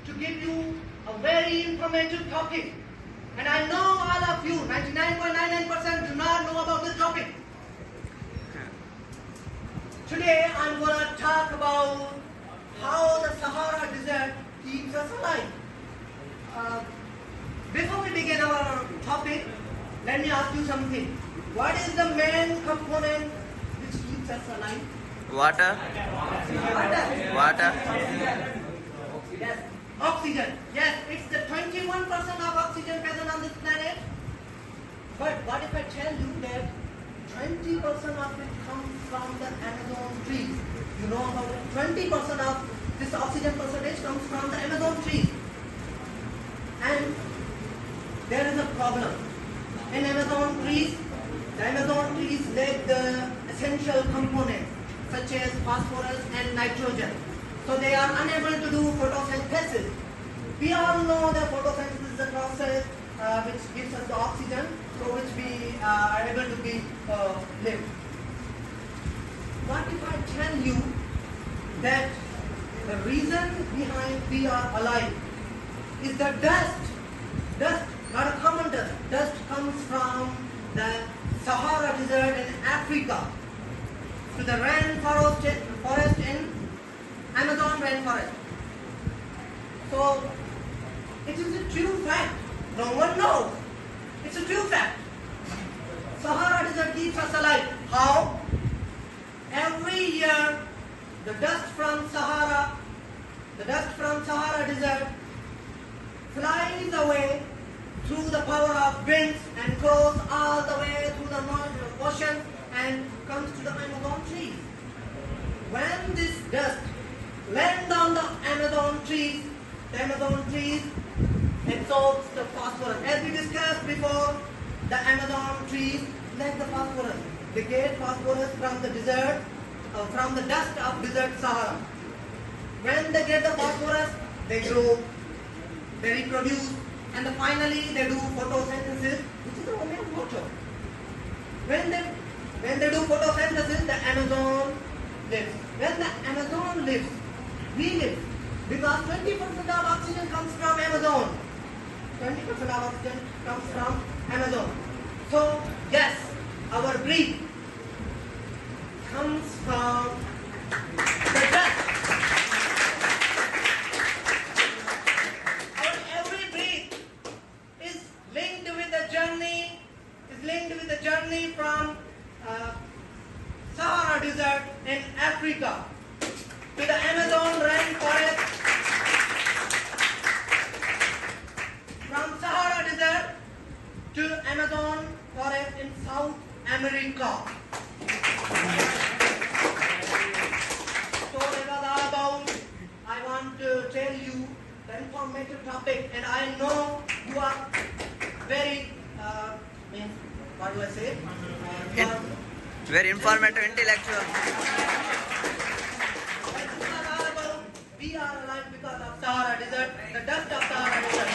to give you a very informative topic. And I know all of you, 99.99% do not know about this topic. Today I'm going to talk about how the Sahara Desert keeps us alive. Before we begin our topic, let me ask you something. What is the main component which keeps us alive? Water. Water. Yes. Oxygen. Yes, it's the 21% of oxygen present on this planet. But what if I tell you that 20% of it comes from the Amazon trees? You know about it? 20% of this oxygen percentage comes from the Amazon trees. And there is a problem. In Amazon trees, the Amazon trees lack the essential components such as phosphorus and nitrogen. So they are unable to do photosynthesis. We all know that photosynthesis is a process which gives us the oxygen through which we are able to be live. What if I tell you that the reason behind we are alive is the dust? Dust, not a common dust. Dust comes from the Sahara Desert in Africa to the rainforest in Amazon rainforest. So it is a true fact. No one knows. It's a true fact. Sahara Desert keeps us alive. How? Every year the dust from Sahara Desert flies away through the power of winds and goes all the way through the ocean and comes to the Amazon trees. When this dust lands on the Amazon trees absorbs the phosphorus. As we discussed before, the Amazon trees lack the phosphorus. They get phosphorus from the desert, from the dust of desert Sahara. When they get the phosphorus, they grow, they reproduce, and finally they do photosynthesis, which is the only water. When they do photosynthesis, the Amazon lives. When the Amazon lives, we live. Because 20% of oxygen comes from Amazon. 20% of oxygen comes from Amazon. So, yes, our breath comes from the dust. Our every breath is linked with the journey from Sahara Desert in Africa to the Amazon rainforest, from Sahara Desert to Amazon forest in South America. So that was all about, I want to tell you the informative topic, and I know you are very, what do I say? Very informative, intellectual. We are alive because of Sahara Desert, the dust of Sahara Desert.